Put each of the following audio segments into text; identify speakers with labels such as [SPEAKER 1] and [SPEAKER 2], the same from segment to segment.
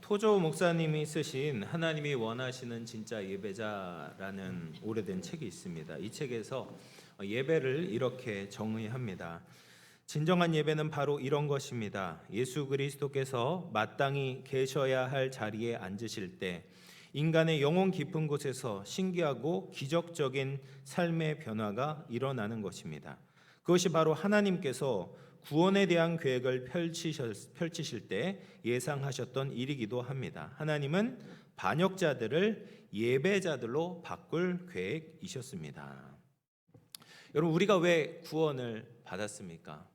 [SPEAKER 1] 토조 목사님이 쓰신 하나님이 원하시는 진짜 예배자라는 오래된 책이 있습니다. 이 책에서 예배를 이렇게 정의합니다. 진정한 예배는 바로 이런 것입니다. 예수 그리스도께서 마땅히 계셔야 할 자리에 앉으실 때 인간의 영혼 깊은 곳에서 신기하고 기적적인 삶의 변화가 일어나는 것입니다. 그것이 바로 하나님께서 구원에 대한 계획을 펼치실 때 예상하셨던 일이기도 합니다. 하나님은 반역자들을 예배자들로 바꿀 계획이셨습니다. 여러분, 우리가 왜 구원을 받았습니까?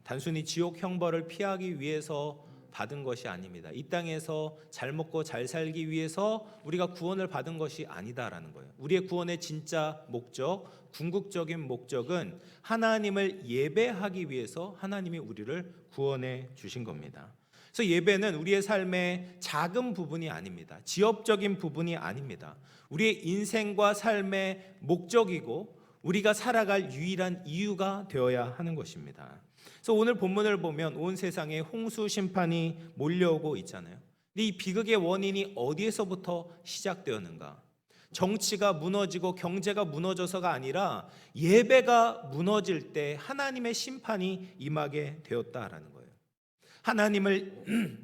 [SPEAKER 1] 단순히 지옥 형벌을 피하기 위해서 받은 것이 아닙니다. 이 땅에서 잘 먹고 잘 살기 위해서 우리가 구원을 받은 것이 아니다라는 거예요. 우리의 구원의 진짜 목적, 궁극적인 목적은 하나님을 예배하기 위해서 하나님이 우리를 구원해 주신 겁니다. 그래서 예배는 우리의 삶의 작은 부분이 아닙니다. 지엽적인 부분이 아닙니다. 우리의 인생과 삶의 목적이고 우리가 살아갈 유일한 이유가 되어야 하는 것입니다. 그래서 오늘 본문을 보면 온 세상에 홍수 심판이 몰려오고 있잖아요. 근데 이 비극의 원인이 어디에서부터 시작되었는가? 정치가 무너지고 경제가 무너져서가 아니라 예배가 무너질 때 하나님의 심판이 임하게 되었다라는 거예요. 하나님을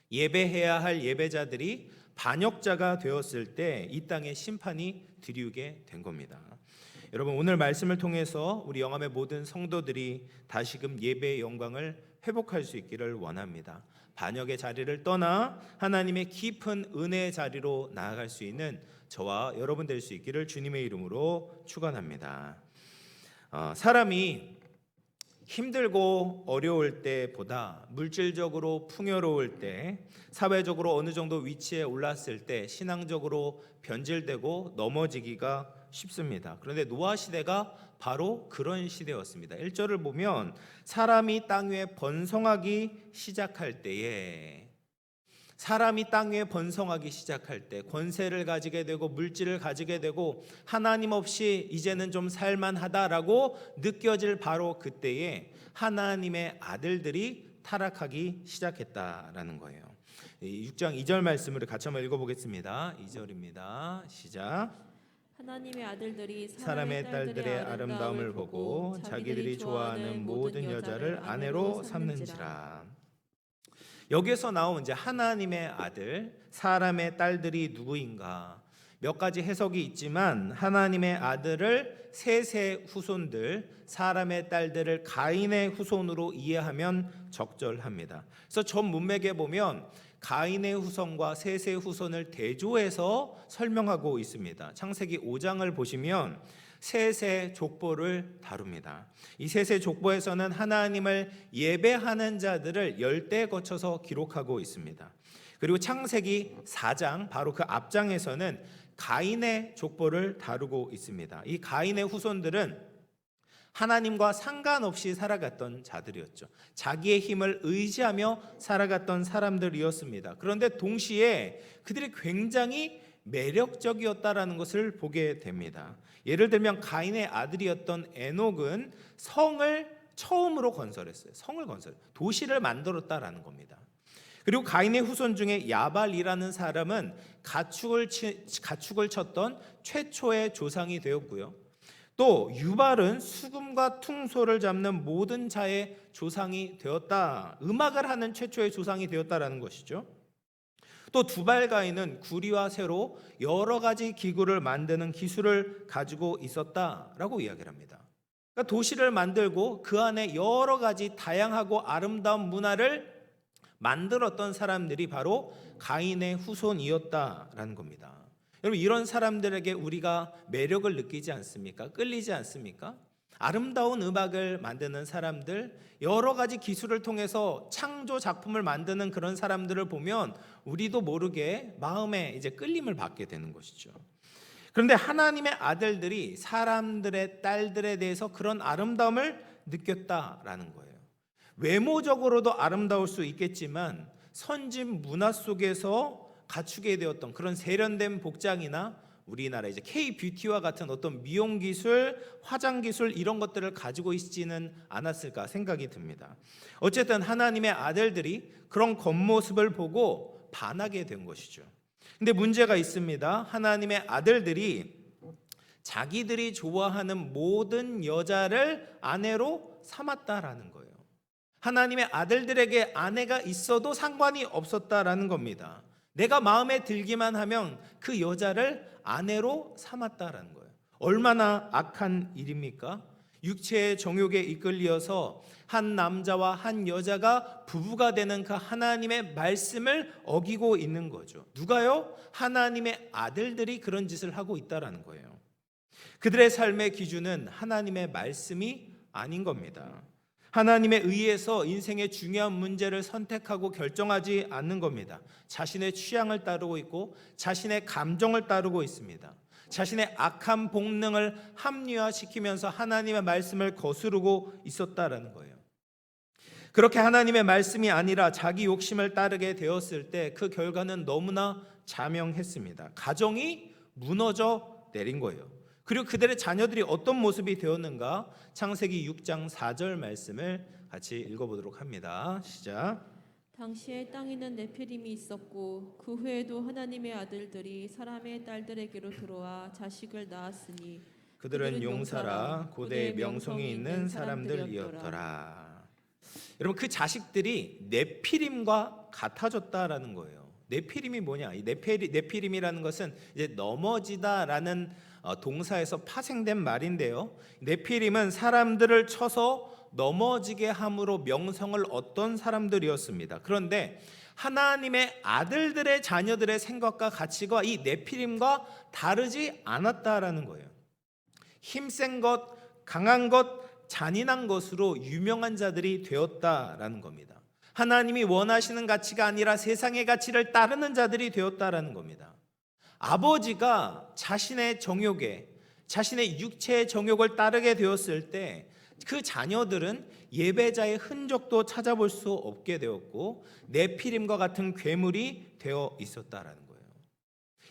[SPEAKER 1] 예배해야 할 예배자들이 반역자가 되었을 때 이 땅에 심판이 들이우게 된 겁니다. 여러분, 오늘 말씀을 통해서 우리 영암의 모든 성도들이 다시금 예배의 영광을 회복할 수 있기를 원합니다. 반역의 자리를 떠나 하나님의 깊은 은혜의 자리로 나아갈 수 있는 저와 여러분 될 수 있기를 주님의 이름으로 축원합니다. 사람이 힘들고 어려울 때보다 물질적으로 풍요로울 때, 사회적으로 어느 정도 위치에 올랐을 때 신앙적으로 변질되고 넘어지기가 쉽습니다. 그런데 노아 시대가 바로 그런 시대였습니다. 1절을 보면 사람이 땅 위에 번성하기 시작할 때에, 사람이 땅 위에 번성하기 시작할 때, 권세를 가지게 되고 물질을 가지게 되고 하나님 없이 이제는 좀 살만하다라고 느껴질 바로 그때에 하나님의 아들들이 타락하기 시작했다라는 거예요. 6장 2절 말씀을 같이 한번 읽어보겠습니다. 2절입니다. 시작.
[SPEAKER 2] 하나님의 아들들이
[SPEAKER 1] 사람의 딸들의 아름다움을 보고 자기들이 좋아하는 모든 여자를 아내로 삼는지라. 여기서 나온 이제 하나님의 아들, 사람의 딸들이 누구인가? 몇 가지 해석이 있지만 하나님의 아들을 셋의 후손들, 사람의 딸들을 가인의 후손으로 이해하면 적절합니다. 그래서 전 문맥에 보면 가인의 후손과 셋의 후손을 대조해서 설명하고 있습니다. 창세기 5장을 보시면 셋의 족보를 다룹니다. 이 셋의 족보에서는 하나님을 예배하는 자들을 열대에 거쳐서 기록하고 있습니다. 그리고 창세기 4장, 바로 그 앞장에서는 가인의 족보를 다루고 있습니다. 이 가인의 후손들은 하나님과 상관없이 살아갔던 자들이었죠. 자기의 힘을 의지하며 살아갔던 사람들이었습니다. 그런데 동시에 그들이 굉장히 매력적이었다라는 것을 보게 됩니다. 예를 들면 가인의 아들이었던 에녹은 성을 처음으로 건설했어요. 도시를 만들었다라는 겁니다. 그리고 가인의 후손 중에 야발이라는 사람은 가축을 쳤던 최초의 조상이 되었고요. 또 유발은 수금과 퉁소를 잡는 모든 자의 조상이 되었다. 음악을 하는 최초의 조상이 되었다라는 것이죠. 또 두발가인은 구리와 쇠로 여러 가지 기구를 만드는 기술을 가지고 있었다라고 이야기를 합니다. 그러니까 도시를 만들고 그 안에 여러 가지 다양하고 아름다운 문화를 만들었던 사람들이 바로 가인의 후손이었다라는 겁니다. 여러분, 이런 사람들에게 우리가 매력을 느끼지 않습니까? 끌리지 않습니까? 아름다운 음악을 만드는 사람들, 여러 가지 기술을 통해서 창조 작품을 만드는 그런 사람들을 보면 우리도 모르게 마음에 이제 끌림을 받게 되는 것이죠. 그런데 하나님의 아들들이 사람들의 딸들에 대해서 그런 아름다움을 느꼈다라는 거예요. 외모적으로도 아름다울 수 있겠지만 선진 문화 속에서 갖추게 되었던 그런 세련된 복장이나 우리나라 이제 K-뷰티와 같은 어떤 미용 기술, 화장 기술 이런 것들을 가지고 있지는 않았을까 생각이 듭니다. 어쨌든 하나님의 아들들이 그런 겉모습을 보고 반하게 된 것이죠. 근데 문제가 있습니다. 하나님의 아들들이 자기들이 좋아하는 모든 여자를 아내로 삼았다라는 거예요. 하나님의 아들들에게 아내가 있어도 상관이 없었다라는 겁니다. 내가 마음에 들기만 하면 그 여자를 아내로 삼았다라는 거예요. 얼마나 악한 일입니까? 육체의 정욕에 이끌려서 한 남자와 한 여자가 부부가 되는 그 하나님의 말씀을 어기고 있는 거죠. 누가요? 하나님의 아들들이 그런 짓을 하고 있다라는 거예요. 그들의 삶의 기준은 하나님의 말씀이 아닌 겁니다. 하나님에 의해서 인생의 중요한 문제를 선택하고 결정하지 않는 겁니다. 자신의 취향을 따르고 있고 자신의 감정을 따르고 있습니다. 자신의 악한 본능을 합리화시키면서 하나님의 말씀을 거스르고 있었다라는 거예요. 그렇게 하나님의 말씀이 아니라 자기 욕심을 따르게 되었을 때 그 결과는 너무나 자명했습니다. 가정이 무너져 내린 거예요. 그리고 그들의 자녀들이 어떤 모습이 되었는가? 창세기 6장 4절 말씀을 같이 읽어보도록 합니다. 시작.
[SPEAKER 2] 당시에 땅에는 네피림이 있었고 그 후에도 하나님의 아들들이 사람의 딸들에게로 들어와 자식을 낳았으니
[SPEAKER 1] 그들은 용사라 고대의 명성이 있는 사람들이었더라. 여러분, 그 자식들이 네피림과 같아졌다라는 거예요. 네피림이 뭐냐? 이 네피림이라는 것은 이제 넘어지다라는 동사에서 파생된 말인데요. 네피림은 사람들을 쳐서 넘어지게 함으로 명성을 얻던 사람들이었습니다. 그런데 하나님의 아들들의 자녀들의 생각과 가치가 이 네피림과 다르지 않았다라는 거예요. 힘센 것, 강한 것, 잔인한 것으로 유명한 자들이 되었다라는 겁니다. 하나님이 원하시는 가치가 아니라 세상의 가치를 따르는 자들이 되었다라는 겁니다. 아버지가 자신의 정욕에, 자신의 육체의 정욕을 따르게 되었을 때 그 자녀들은 예배자의 흔적도 찾아볼 수 없게 되었고 네피림과 같은 괴물이 되어 있었다라는 거예요.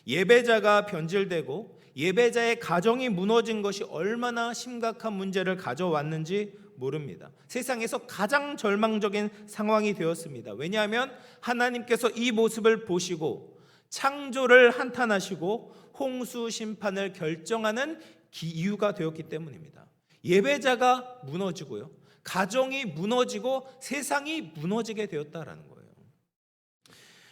[SPEAKER 1] 예배자가 변질되고 예배자의 가정이 무너진 것이 얼마나 심각한 문제를 가져왔는지 모릅니다. 세상에서 가장 절망적인 상황이 되었습니다. 왜냐하면 하나님께서 이 모습을 보시고 창조를 한탄하시고 홍수 심판을 결정하는 이유가 되었기 때문입니다. 예배자가 무너지고요, 가정이 무너지고 세상이 무너지게 되었다라는 거예요.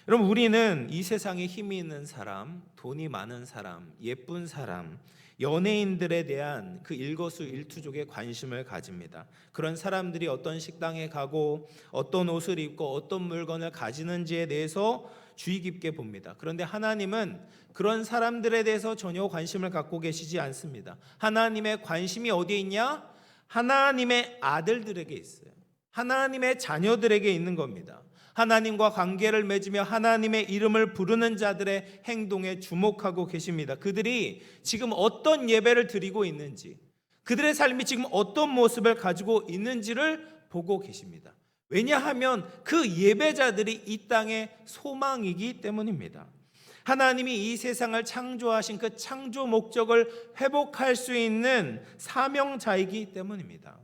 [SPEAKER 1] 여러분, 우리는 이 세상에 힘이 있는 사람, 돈이 많은 사람, 예쁜 사람, 연예인들에 대한 그 일거수일투족에 관심을 가집니다. 그런 사람들이 어떤 식당에 가고 어떤 옷을 입고 어떤 물건을 가지는지에 대해서 주의 깊게 봅니다. 그런데 하나님은 그런 사람들에 대해서 전혀 관심을 갖고 계시지 않습니다. 하나님의 관심이 어디에 있냐? 하나님의 아들들에게 있어요. 하나님의 자녀들에게 있는 겁니다. 하나님과 관계를 맺으며 하나님의 이름을 부르는 자들의 행동에 주목하고 계십니다. 그들이 지금 어떤 예배를 드리고 있는지, 그들의 삶이 지금 어떤 모습을 가지고 있는지를 보고 계십니다. 왜냐하면 그 예배자들이 이 땅의 소망이기 때문입니다. 하나님이 이 세상을 창조하신 그 창조 목적을 회복할 수 있는 사명자이기 때문입니다.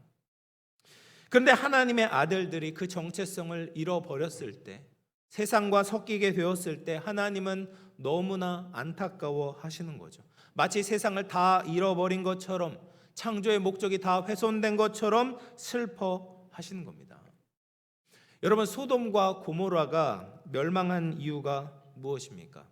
[SPEAKER 1] 그런데 하나님의 아들들이 그 정체성을 잃어버렸을 때, 세상과 섞이게 되었을 때 하나님은 너무나 안타까워 하시는 거죠. 마치 세상을 다 잃어버린 것처럼, 창조의 목적이 다 훼손된 것처럼 슬퍼하시는 겁니다. 여러분, 소돔과 고모라가 멸망한 이유가 무엇입니까?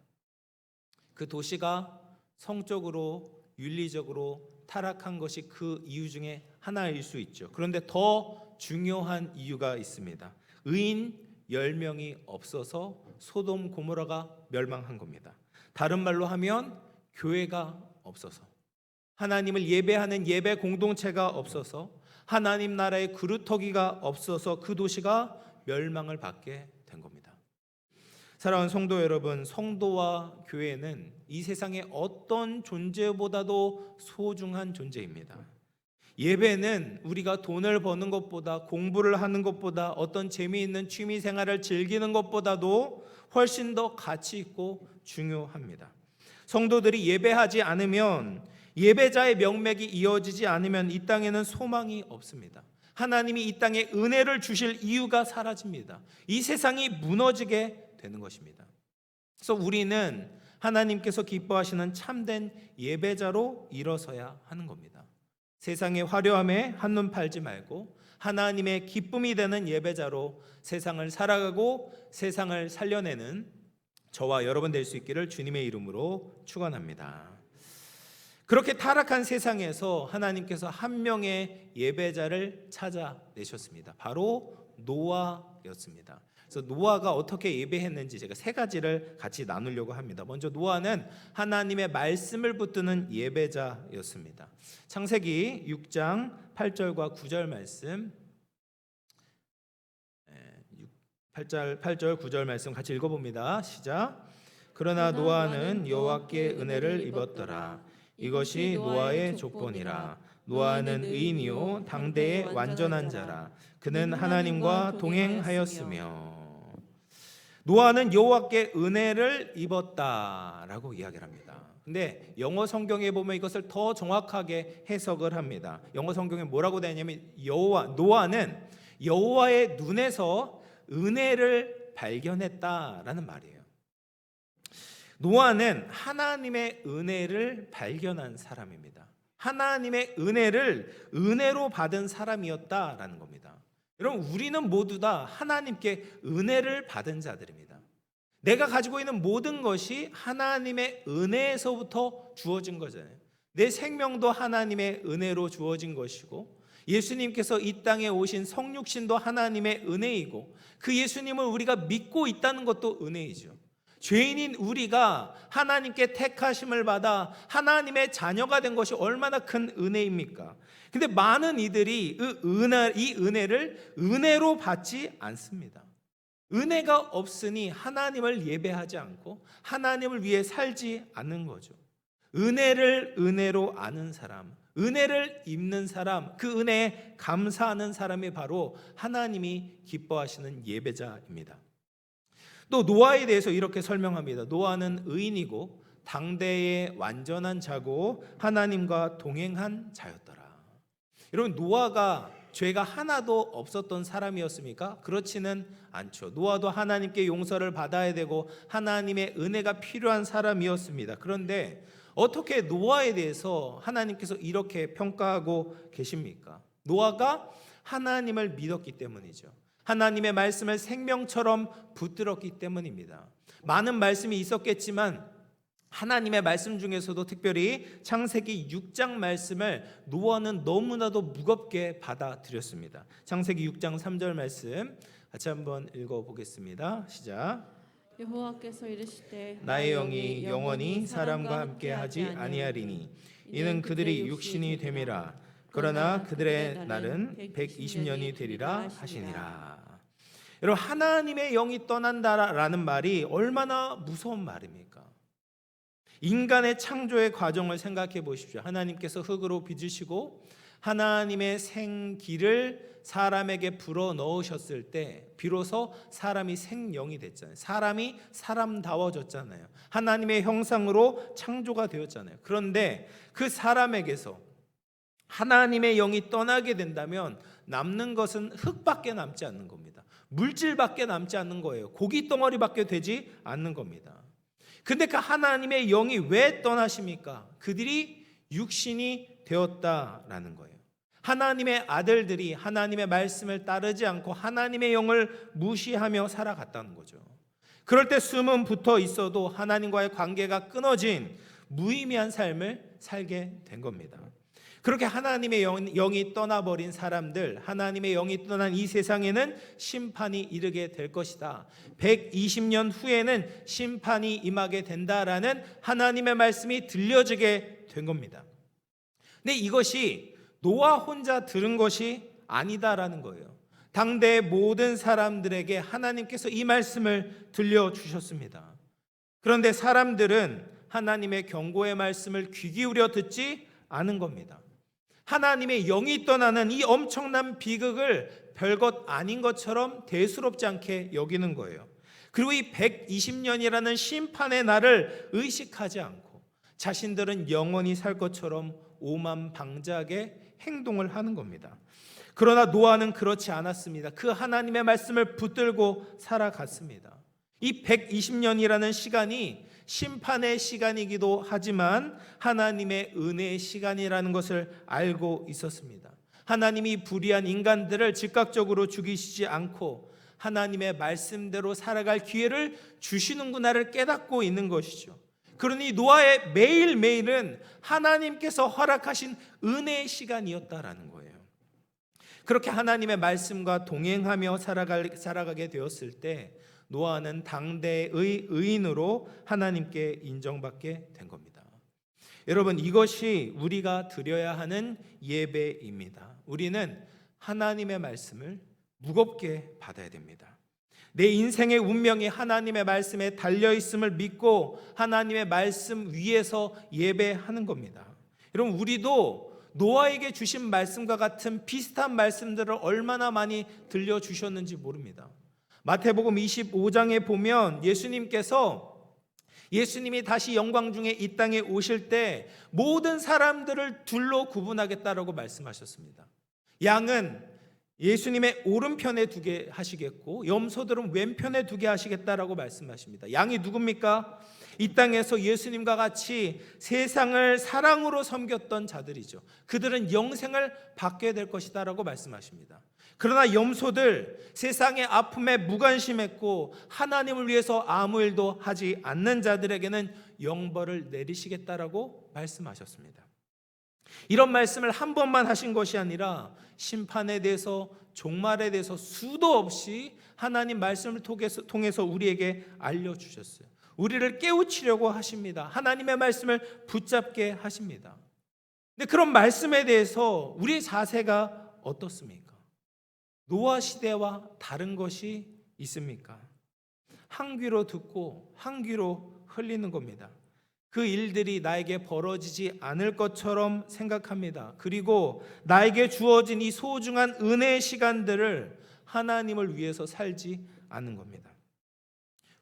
[SPEAKER 1] 그 도시가 성적으로, 윤리적으로 타락한 것이 그 이유 중에 하나일 수 있죠. 그런데 더 중요한 이유가 있습니다. 의인 10명이 없어서 소돔 고모라가 멸망한 겁니다. 다른 말로 하면 교회가 없어서, 하나님을 예배하는 예배 공동체가 없어서, 하나님 나라의 그루터기가 없어서 그 도시가 멸망을 받게 된 겁니다. 사랑하는 성도 여러분, 성도와 교회는 이 세상의 어떤 존재보다도 소중한 존재입니다. 예배는 우리가 돈을 버는 것보다, 공부를 하는 것보다, 어떤 재미있는 취미 생활을 즐기는 것보다도 훨씬 더 가치 있고 중요합니다. 성도들이 예배하지 않으면, 예배자의 명맥이 이어지지 않으면 이 땅에는 소망이 없습니다. 하나님이 이 땅에 은혜를 주실 이유가 사라집니다. 이 세상이 무너지게 되는 것입니다. 그래서 우리는 하나님께서 기뻐하시는 참된 예배자로 일어서야 하는 겁니다. 세상의 화려함에 한눈 팔지 말고 하나님의 기쁨이 되는 예배자로 세상을 살아가고 세상을 살려내는 저와 여러분 될 수 있기를 주님의 이름으로 축원합니다. 그렇게 타락한 세상에서 하나님께서 한 명의 예배자를 찾아내셨습니다. 바로 노아였습니다. 그래서 노아가 어떻게 예배했는지 제가 세 가지를 같이 나누려고 합니다. 먼저 노아는 하나님의 말씀을 붙드는 예배자였습니다. 창세기 6장 8절과 9절 말씀, 8절 9절 말씀 같이 읽어봅니다. 시작. 그러나 노아는 여호와께 은혜를 입었더라. 이것이 노아의 조건이라. 노아는 의인이요 당대의 완전한 자라. 그는 하나님과 동행하였으며. 노아는 여호와께 은혜를 입었다라고 이야기를 합니다. 근데 영어 성경에 보면 이것을 더 정확하게 해석을 합니다. 영어 성경에 뭐라고 되어 있냐면 노아는 여호와의 눈에서 은혜를 발견했다라는 말이에요. 노아는 하나님의 은혜를 발견한 사람입니다. 하나님의 은혜를 은혜로 받은 사람이었다라는 겁니다. 여러분, 우리는 모두 다 하나님께 은혜를 받은 자들입니다. 내가 가지고 있는 모든 것이 하나님의 은혜에서부터 주어진 거잖아요. 내 생명도 하나님의 은혜로 주어진 것이고, 예수님께서 이 땅에 오신 성육신도 하나님의 은혜이고, 그 예수님을 우리가 믿고 있다는 것도 은혜이죠. 죄인인 우리가 하나님께 택하심을 받아 하나님의 자녀가 된 것이 얼마나 큰 은혜입니까? 근데 많은 이들이 이 은혜를 은혜로 받지 않습니다. 은혜가 없으니 하나님을 예배하지 않고 하나님을 위해 살지 않는 거죠. 은혜를 은혜로 아는 사람, 은혜를 입는 사람, 그 은혜에 감사하는 사람이 바로 하나님이 기뻐하시는 예배자입니다. 또 노아에 대해서 이렇게 설명합니다. 노아는 의인이고 당대의 완전한 자고 하나님과 동행한 자였더라. 여러분, 노아가 죄가 하나도 없었던 사람이었습니까? 그렇지는 않죠. 노아도 하나님께 용서를 받아야 되고 하나님의 은혜가 필요한 사람이었습니다. 그런데 어떻게 노아에 대해서 하나님께서 이렇게 평가하고 계십니까? 노아가 하나님을 믿었기 때문이죠. 하나님의 말씀을 생명처럼 붙들었기 때문입니다. 많은 말씀이 있었겠지만 하나님의 말씀 중에서도 특별히 창세기 6장 말씀을 노아는 너무나도 무겁게 받아들였습니다. 창세기 6장 3절 말씀 같이 한번 읽어보겠습니다. 시작.
[SPEAKER 2] 여호와께서 이르시되
[SPEAKER 1] 나의 영이 영원히 사람과 함께 하지 아니하리니 이는 그들이 육신이 됨이라. 그러나 그들의 날은 120년이 되리라 하시니라. 여러분, 하나님의 영이 떠난다라는 말이 얼마나 무서운 말입니까? 인간의 창조의 과정을 생각해 보십시오. 하나님께서 흙으로 빚으시고 하나님의 생기를 사람에게 불어 넣으셨을 때 비로소 사람이 생명이 됐잖아요. 사람이 사람다워졌잖아요. 하나님의 형상으로 창조가 되었잖아요. 그런데 그 사람에게서 하나님의 영이 떠나게 된다면 남는 것은 흙밖에 남지 않는 겁니다. 물질밖에 남지 않는 거예요. 고기 덩어리밖에 되지 않는 겁니다. 근데 그 하나님의 영이 왜 떠나십니까? 그들이 육신이 되었다라는 거예요. 하나님의 아들들이 하나님의 말씀을 따르지 않고 하나님의 영을 무시하며 살아갔다는 거죠. 그럴 때 숨은 붙어 있어도 하나님과의 관계가 끊어진 무의미한 삶을 살게 된 겁니다. 그렇게 하나님의 영이 떠나버린 사람들, 하나님의 영이 떠난 이 세상에는 심판이 이르게 될 것이다. 120년 후에는 심판이 임하게 된다라는 하나님의 말씀이 들려지게 된 겁니다. 근데 이것이 노아 혼자 들은 것이 아니다라는 거예요. 당대의 모든 사람들에게 하나님께서 이 말씀을 들려주셨습니다. 그런데 사람들은 하나님의 경고의 말씀을 귀 기울여 듣지 않은 겁니다. 하나님의 영이 떠나는 이 엄청난 비극을 별것 아닌 것처럼 대수롭지 않게 여기는 거예요. 그리고 이 120년이라는 심판의 날을 의식하지 않고 자신들은 영원히 살 것처럼 오만방자하게 행동을 하는 겁니다. 그러나 노아는 그렇지 않았습니다. 그 하나님의 말씀을 붙들고 살아갔습니다. 이 120년이라는 시간이 심판의 시간이기도 하지만 하나님의 은혜의 시간이라는 것을 알고 있었습니다. 하나님이 불의한 인간들을 즉각적으로 죽이시지 않고 하나님의 말씀대로 살아갈 기회를 주시는구나를 깨닫고 있는 것이죠. 그러니 노아의 매일매일은 하나님께서 허락하신 은혜의 시간이었다라는 거예요. 그렇게 하나님의 말씀과 동행하며 살아가게 되었을 때 노아는 당대의 의인으로 하나님께 인정받게 된 겁니다. 여러분, 이것이 우리가 드려야 하는 예배입니다. 우리는 하나님의 말씀을 무겁게 받아야 됩니다. 내 인생의 운명이 하나님의 말씀에 달려있음을 믿고 하나님의 말씀 위에서 예배하는 겁니다. 여러분, 우리도 노아에게 주신 말씀과 같은 비슷한 말씀들을 얼마나 많이 들려주셨는지 모릅니다. 마태복음 25장에 보면 예수님이 다시 영광 중에 이 땅에 오실 때 모든 사람들을 둘로 구분하겠다라고 말씀하셨습니다. 양은 예수님의 오른편에 두게 하시겠고 염소들은 왼편에 두게 하시겠다라고 말씀하십니다. 양이 누굽니까? 이 땅에서 예수님과 같이 세상을 사랑으로 섬겼던 자들이죠. 그들은 영생을 받게 될 것이다라고 말씀하십니다. 그러나 염소들, 세상의 아픔에 무관심했고 하나님을 위해서 아무 일도 하지 않는 자들에게는 영벌을 내리시겠다라고 말씀하셨습니다. 이런 말씀을 한 번만 하신 것이 아니라 심판에 대해서, 종말에 대해서 수도 없이 하나님 말씀을 통해서 우리에게 알려주셨어요. 우리를 깨우치려고 하십니다. 하나님의 말씀을 붙잡게 하십니다. 근데 그런 말씀에 대해서 우리의 자세가 어떻습니까? 노아 시대와 다른 것이 있습니까? 한 귀로 듣고 한 귀로 흘리는 겁니다. 그 일들이 나에게 벌어지지 않을 것처럼 생각합니다. 그리고 나에게 주어진 이 소중한 은혜의 시간들을 하나님을 위해서 살지 않는 겁니다.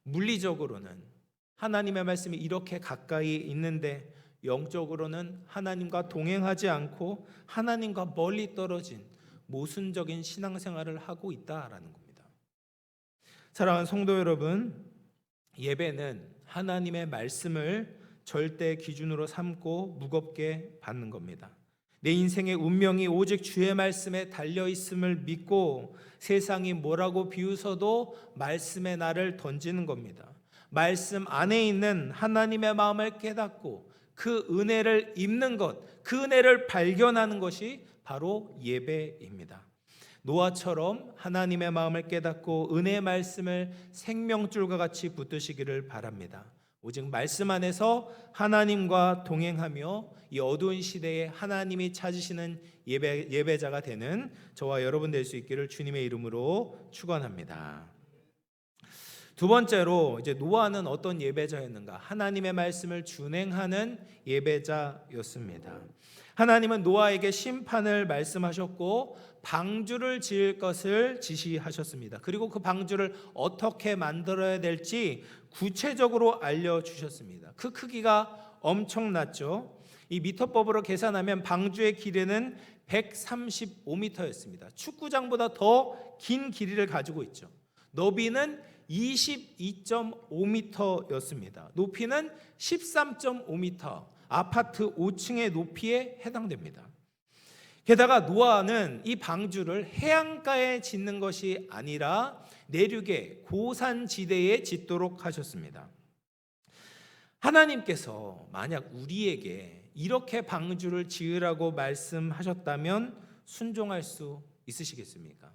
[SPEAKER 1] 물리적으로는 하나님의 말씀이 이렇게 가까이 있는데 영적으로는 하나님과 동행하지 않고 하나님과 멀리 떨어진 모순적인 신앙생활을 하고 있다라는 겁니다. 사랑하는 성도 여러분, 예배는 하나님의 말씀을 절대 기준으로 삼고 무겁게 받는 겁니다. 내 인생의 운명이 오직 주의 말씀에 달려 있음을 믿고 세상이 뭐라고 비웃어도 말씀에 나를 던지는 겁니다. 말씀 안에 있는 하나님의 마음을 깨닫고 그 은혜를 입는 것, 그 은혜를 발견하는 것이 바로 예배입니다. 노아처럼 하나님의 마음을 깨닫고 은혜의 말씀을 생명줄과 같이 붙드시기를 바랍니다. 오직 말씀 안에서 하나님과 동행하며 이 어두운 시대에 하나님이 찾으시는 예배자가 되는 저와 여러분 될 수 있기를 주님의 이름으로 축원합니다. 두 번째로, 이제 노아는 어떤 예배자였는가? 하나님의 말씀을 준행하는 예배자였습니다. 하나님은 노아에게 심판을 말씀하셨고 방주를 지을 것을 지시하셨습니다. 그리고 그 방주를 어떻게 만들어야 될지 구체적으로 알려주셨습니다. 그 크기가 엄청났죠. 이 미터법으로 계산하면 방주의 길이는 135m였습니다. 축구장보다 더 긴 길이를 가지고 있죠. 너비는 22.5m였습니다. 높이는 13.5m, 아파트 5층의 높이에 해당됩니다. 게다가 노아는 이 방주를 해안가에 짓는 것이 아니라 내륙의 고산지대에 짓도록 하셨습니다. 하나님께서 만약 우리에게 이렇게 방주를 지으라고 말씀하셨다면 순종할 수 있으시겠습니까?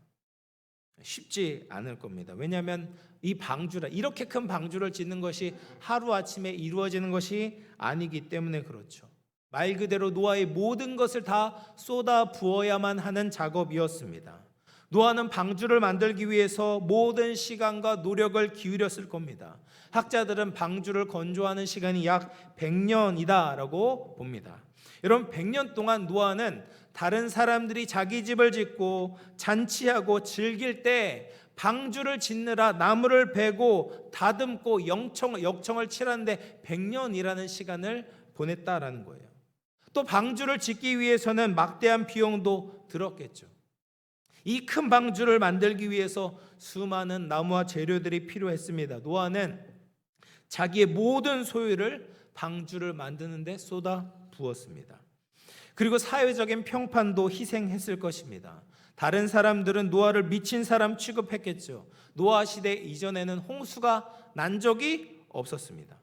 [SPEAKER 1] 쉽지 않을 겁니다. 왜냐하면 이 방주라, 이렇게 큰 방주를 짓는 것이 하루아침에 이루어지는 것이 아니기 때문에 그렇죠. 말 그대로 노아의 모든 것을 다 쏟아 부어야만 하는 작업이었습니다. 노아는 방주를 만들기 위해서 모든 시간과 노력을 기울였을 겁니다. 학자들은 방주를 건조하는 시간이 약 100년이다라고 봅니다. 여러분, 100년 동안 노아는 다른 사람들이 자기 집을 짓고 잔치하고 즐길 때 방주를 짓느라 나무를 베고 다듬고 역청을 칠하는데 100년이라는 시간을 보냈다라는 거예요. 또 방주를 짓기 위해서는 막대한 비용도 들었겠죠. 이 큰 방주를 만들기 위해서 수많은 나무와 재료들이 필요했습니다. 노아는 자기의 모든 소유를 방주를 만드는 데 쏟아 부었습니다. 그리고 사회적인 평판도 희생했을 것입니다. 다른 사람들은 노아를 미친 사람 취급했겠죠. 노아 시대 이전에는 홍수가 난 적이 없었습니다.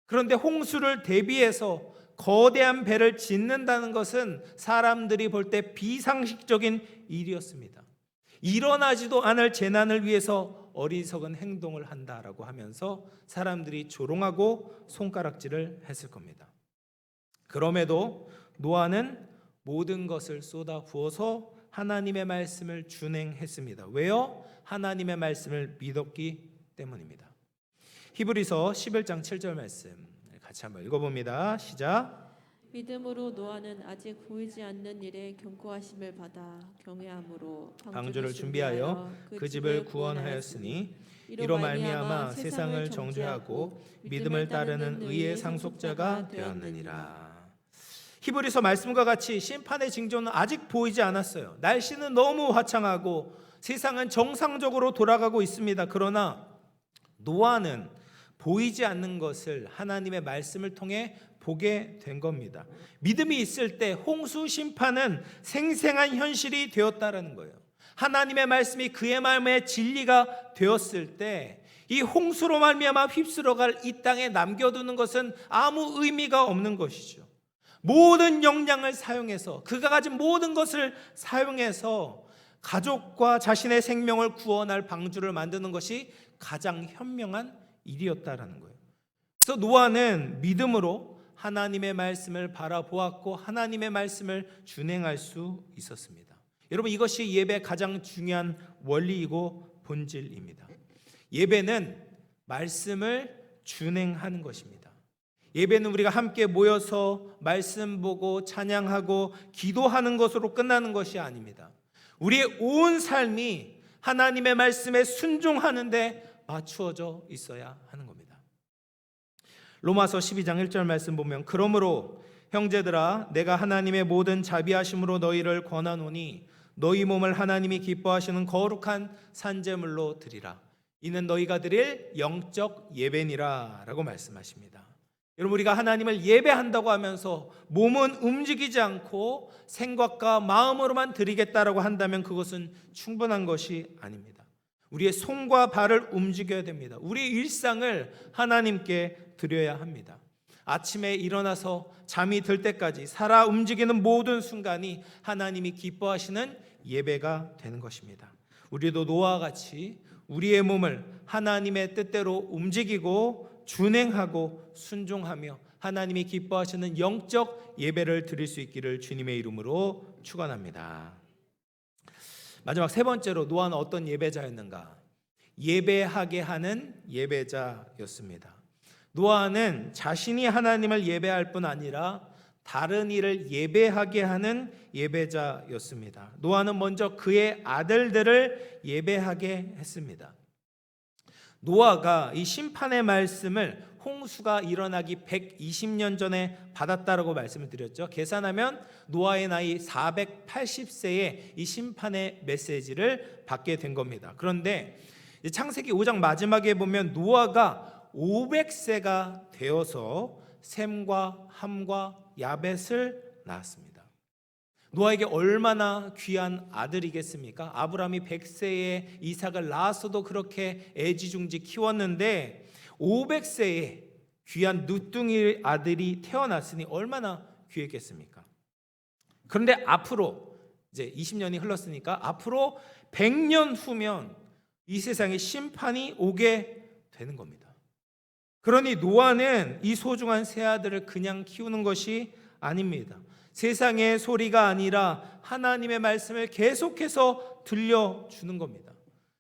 [SPEAKER 1] 그런데 홍수를 대비해서 거대한 배를 짓는다는 것은 사람들이 볼 때 비상식적인 일이었습니다. 일어나지도 않을 재난을 위해서 어리석은 행동을 한다라고 하면서 사람들이 조롱하고 손가락질을 했을 겁니다. 그럼에도 노아는 모든 것을 쏟아 부어서 하나님의 말씀을 준행했습니다. 왜요? 하나님의 말씀을 믿었기 때문입니다. 히브리서 11장 7절 말씀 같이 한번 읽어봅니다. 시작.
[SPEAKER 2] 믿음으로 노아는 아직 보이지 않는 일에 경고하심을 받아 경외함으로
[SPEAKER 1] 방주를 준비하여 그 집을 구원하였으니 이로 말미암아 세상을 정죄하고 믿음을 따르는 의의 상속자가 되었느니라. 히브리서 말씀과 같이 심판의 징조는 아직 보이지 않았어요. 날씨는 너무 화창하고 세상은 정상적으로 돌아가고 있습니다. 그러나 노아는 보이지 않는 것을 하나님의 말씀을 통해 보게 된 겁니다. 믿음이 있을 때 홍수 심판은 생생한 현실이 되었다라는 거예요. 하나님의 말씀이 그의 마음에 진리가 되었을 때 이 홍수로 말미암아 휩쓸어갈 이 땅에 남겨두는 것은 아무 의미가 없는 것이죠. 모든 역량을 사용해서 그가 가진 모든 것을 사용해서 가족과 자신의 생명을 구원할 방주를 만드는 것이 가장 현명한 일이었다라는 거예요. 그래서 노아는 믿음으로 하나님의 말씀을 바라보았고 하나님의 말씀을 준행할 수 있었습니다. 여러분, 이것이 예배의 가장 중요한 원리이고 본질입니다. 예배는 말씀을 준행하는 것입니다. 예배는 우리가 함께 모여서 말씀 보고 찬양하고 기도하는 것으로 끝나는 것이 아닙니다. 우리의 온 삶이 하나님의 말씀에 순종하는 데 맞추어져 있어야 하는 겁니다. 로마서 12장 1절 말씀 보면 그러므로 형제들아 내가 하나님의 모든 자비하심으로 너희를 권하노니 너희 몸을 하나님이 기뻐하시는 거룩한 산제물로 드리라. 이는 너희가 드릴 영적 예배니라 라고 말씀하십니다. 여러분, 우리가 하나님을 예배한다고 하면서 몸은 움직이지 않고 생각과 마음으로만 드리겠다라고 한다면 그것은 충분한 것이 아닙니다. 우리의 손과 발을 움직여야 됩니다. 우리의 일상을 하나님께 드려야 합니다. 아침에 일어나서 잠이 들 때까지 살아 움직이는 모든 순간이 하나님이 기뻐하시는 예배가 되는 것입니다. 우리도 노아와 같이 우리의 몸을 하나님의 뜻대로 움직이고 준행하고 순종하며 하나님이 기뻐하시는 영적 예배를 드릴 수 있기를 주님의 이름으로 축원합니다. 마지막 세 번째로 노아는 어떤 예배자였는가? 예배하게 하는 예배자였습니다. 노아는 자신이 하나님을 예배할 뿐 아니라 다른 이를 예배하게 하는 예배자였습니다. 노아는 먼저 그의 아들들을 예배하게 했습니다. 노아가 이 심판의 말씀을 홍수가 일어나기 120년 전에 받았다라고 말씀을 드렸죠. 계산하면 노아의 나이 480세에 이 심판의 메시지를 받게 된 겁니다. 그런데 창세기 5장 마지막에 보면 노아가 500세가 되어서 셈과 함과 야벳을 낳았습니다. 노아에게 얼마나 귀한 아들이겠습니까? 아브라함이 100세에 이삭을 낳았어도 그렇게 애지중지 키웠는데 500세에 귀한 누뚱이 아들이 태어났으니 얼마나 귀했겠습니까? 그런데 앞으로 이제 20년이 흘렀으니까 앞으로 100년 후면 이 세상에 심판이 오게 되는 겁니다. 그러니 노아는 이 소중한 세 아들을 그냥 키우는 것이 아닙니다. 세상의 소리가 아니라 하나님의 말씀을 계속해서 들려주는 겁니다.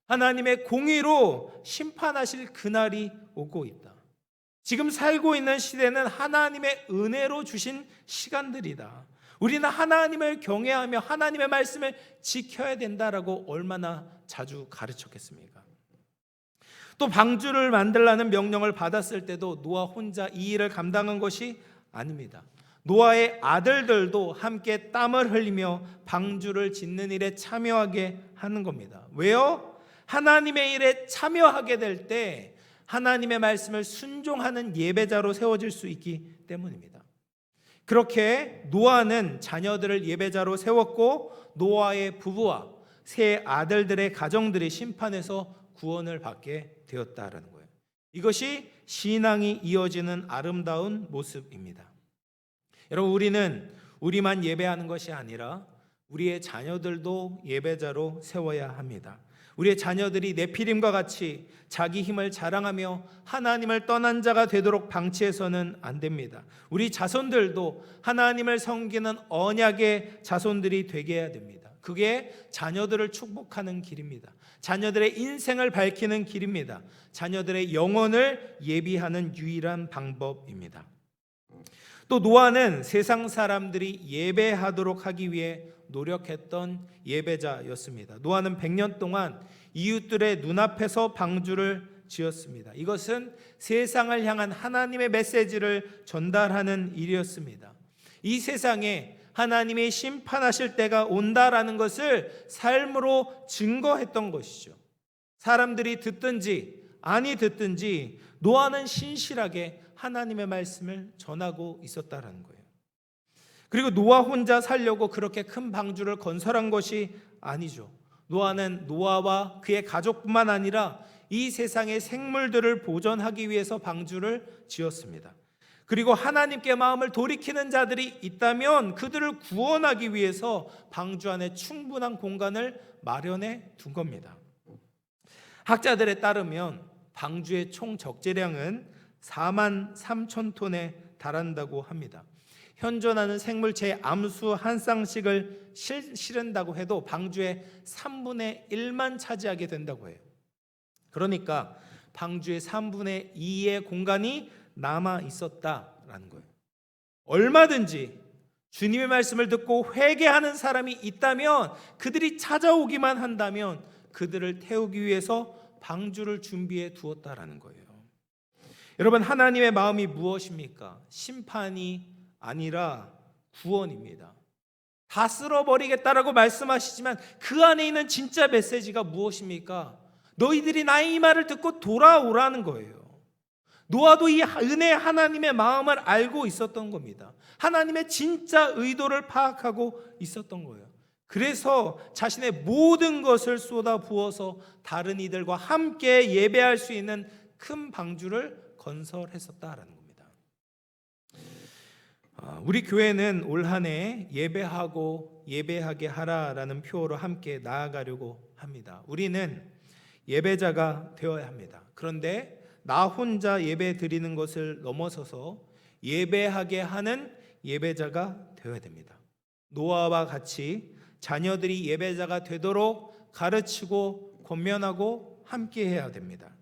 [SPEAKER 1] 하나님의 공의로 심판하실 그날이 오고 있다. 지금 살고 있는 시대는 하나님의 은혜로 주신 시간들이다. 우리는 하나님을 경외하며 하나님의 말씀을 지켜야 된다라고 얼마나 자주 가르쳤겠습니까? 또 방주를 만들라는 명령을 받았을 때도 노아 혼자 이 일을 감당한 것이 아닙니다. 노아의 아들들도 함께 땀을 흘리며 방주를 짓는 일에 참여하게 하는 겁니다. 왜요? 하나님의 일에 참여하게 될 때 하나님의 말씀을 순종하는 예배자로 세워질 수 있기 때문입니다. 그렇게 노아는 자녀들을 예배자로 세웠고 노아의 부부와 세 아들들의 가정들이 심판에서 구원을 받게 되었다라는 거예요. 이것이 신앙이 이어지는 아름다운 모습입니다. 여러분, 우리는 우리만 예배하는 것이 아니라 우리의 자녀들도 예배자로 세워야 합니다. 우리의 자녀들이 네피림과 같이 자기 힘을 자랑하며 하나님을 떠난 자가 되도록 방치해서는 안 됩니다. 우리 자손들도 하나님을 섬기는 언약의 자손들이 되게 해야 됩니다. 그게 자녀들을 축복하는 길입니다. 자녀들의 인생을 밝히는 길입니다. 자녀들의 영혼을 예비하는 유일한 방법입니다. 또 노아는 세상 사람들이 예배하도록 하기 위해 노력했던 예배자였습니다. 노아는 100년 동안 이웃들의 눈앞에서 방주를 지었습니다. 이것은 세상을 향한 하나님의 메시지를 전달하는 일이었습니다. 이 세상에 하나님이 심판하실 때가 온다라는 것을 삶으로 증거했던 것이죠. 사람들이 듣든지 아니 듣든지 노아는 신실하게 하나님의 말씀을 전하고 있었다라는 거예요. 그리고 노아 혼자 살려고 그렇게 큰 방주를 건설한 것이 아니죠. 노아는 노아와 그의 가족뿐만 아니라 이 세상의 생물들을 보존하기 위해서 방주를 지었습니다. 그리고 하나님께 마음을 돌이키는 자들이 있다면 그들을 구원하기 위해서 방주 안에 충분한 공간을 마련해 둔 겁니다. 학자들에 따르면 방주의 총 적재량은 4만 3천 톤에 달한다고 합니다. 현존하는 생물체의 암수 한 쌍씩을 실은다고 해도 방주의 3분의 1만 차지하게 된다고 해요. 그러니까 방주의 3분의 2의 공간이 남아 있었다라는 거예요. 얼마든지 주님의 말씀을 듣고 회개하는 사람이 있다면, 그들이 찾아오기만 한다면 그들을 태우기 위해서 방주를 준비해 두었다라는 거예요. 여러분, 하나님의 마음이 무엇입니까? 심판이 아니라 구원입니다. 다 쓸어버리겠다라고 말씀하시지만 그 안에 있는 진짜 메시지가 무엇입니까? 너희들이 나의 이 말을 듣고 돌아오라는 거예요. 노아도 이 은혜 하나님의 마음을 알고 있었던 겁니다. 하나님의 진짜 의도를 파악하고 있었던 거예요. 그래서 자신의 모든 것을 쏟아 부어서 다른 이들과 함께 예배할 수 있는 큰 방주를 건설했었다라는 겁니다. 우리 교회는 올 한 해 예배하고 예배하게 하라라는 표어로 함께 나아가려고 합니다. 우리는 예배자가 되어야 합니다. 그런데 나 혼자 예배 드리는 것을 넘어서서 예배하게 하는 예배자가 되어야 됩니다. 노아와 같이 자녀들이 예배자가 되도록 가르치고 권면하고 함께 해야 됩니다.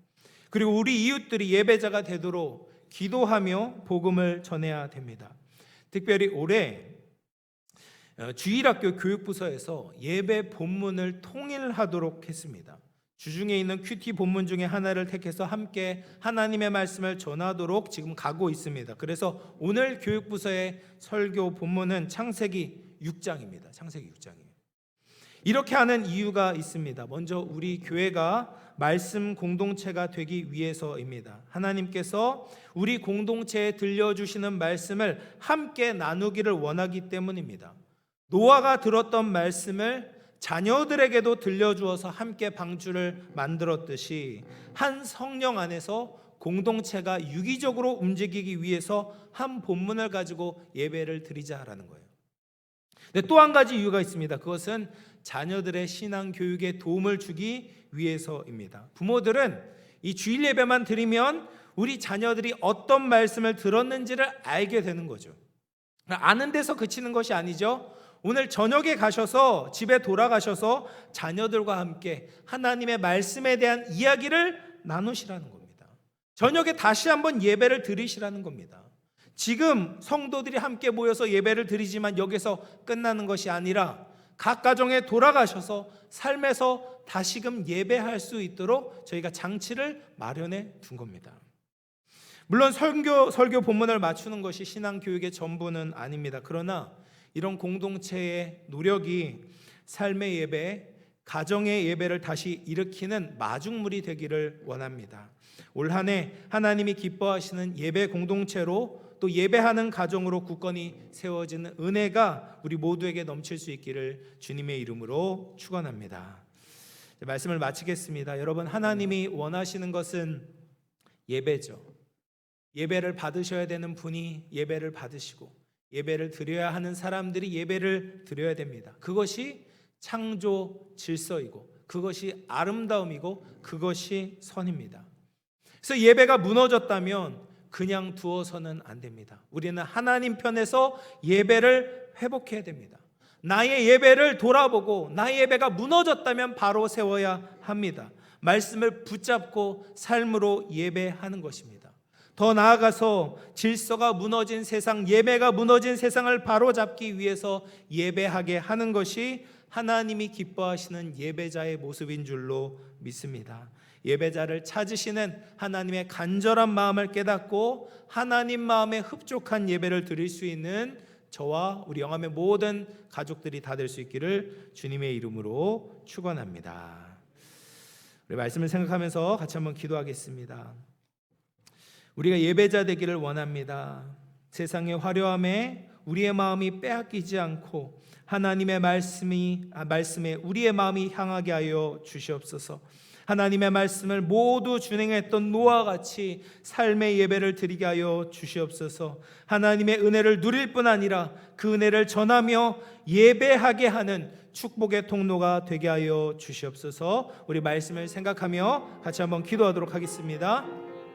[SPEAKER 1] 그리고 우리 이웃들이 예배자가 되도록 기도하며 복음을 전해야 됩니다. 특별히 올해 주일학교 교육부서에서 예배 본문을 통일하도록 했습니다. 주중에 있는 큐티 본문 중에 하나를 택해서 함께 하나님의 말씀을 전하도록 지금 가고 있습니다. 그래서 오늘 교육부서의 설교 본문은 창세기 6장입니다. 창세기 6장이에요. 이렇게 하는 이유가 있습니다. 먼저 우리 교회가 말씀 공동체가 되기 위해서입니다. 하나님께서 우리 공동체에 들려주시는 말씀을 함께 나누기를 원하기 때문입니다. 노아가 들었던 말씀을 자녀들에게도 들려주어서 함께 방주를 만들었듯이 한 성령 안에서 공동체가 유기적으로 움직이기 위해서 한 본문을 가지고 예배를 드리자라는 거예요. 또 한 가지 이유가 있습니다. 그것은 자녀들의 신앙 교육에 도움을 주기 위해서입니다. 부모들은 이 주일 예배만 드리면 우리 자녀들이 어떤 말씀을 들었는지를 알게 되는 거죠. 아는 데서 그치는 것이 아니죠. 오늘 저녁에 가셔서 집에 돌아가셔서 자녀들과 함께 하나님의 말씀에 대한 이야기를 나누시라는 겁니다. 저녁에 다시 한번 예배를 드리시라는 겁니다. 지금 성도들이 함께 모여서 예배를 드리지만 여기서 끝나는 것이 아니라 각 가정에 돌아가셔서 삶에서 다시금 예배할 수 있도록 저희가 장치를 마련해 둔 겁니다. 물론 설교 본문을 맞추는 것이 신앙 교육의 전부는 아닙니다. 그러나 이런 공동체의 노력이 삶의 예배, 가정의 예배를 다시 일으키는 마중물이 되기를 원합니다. 올 한 해 하나님이 기뻐하시는 예배 공동체로 또 예배하는 가정으로 굳건히 세워지는 은혜가 우리 모두에게 넘칠 수 있기를 주님의 이름으로 축원합니다. 말씀을 마치겠습니다. 여러분, 하나님이 원하시는 것은 예배죠. 예배를 받으셔야 되는 분이 예배를 받으시고 예배를 드려야 하는 사람들이 예배를 드려야 됩니다. 그것이 창조 질서이고 그것이 아름다움이고 그것이 선입니다. 그래서 예배가 무너졌다면 그냥 두어서는 안 됩니다. 우리는 하나님 편에서 예배를 회복해야 됩니다. 나의 예배를 돌아보고 나의 예배가 무너졌다면 바로 세워야 합니다. 말씀을 붙잡고 삶으로 예배하는 것입니다. 더 나아가서 질서가 무너진 세상, 예배가 무너진 세상을 바로잡기 위해서 예배하게 하는 것이 하나님이 기뻐하시는 예배자의 모습인 줄로 믿습니다. 예배자를 찾으시는 하나님의 간절한 마음을 깨닫고 하나님 마음에 흡족한 예배를 드릴 수 있는 저와 우리 영암의 모든 가족들이 다 될 수 있기를 주님의 이름으로 축원합니다. 우리 말씀을 생각하면서 같이 한번 기도하겠습니다. 우리가 예배자 되기를 원합니다. 세상의 화려함에 우리의 마음이 빼앗기지 않고 하나님의 말씀에 우리의 마음이 향하게 하여 주시옵소서. 하나님의 말씀을 모두 준행했던 노아와 같이 삶의 예배를 드리게 하여 주시옵소서. 하나님의 은혜를 누릴 뿐 아니라 그 은혜를 전하며 예배하게 하는 축복의 통로가 되게 하여 주시옵소서. 우리 말씀을 생각하며 같이 한번 기도하도록 하겠습니다.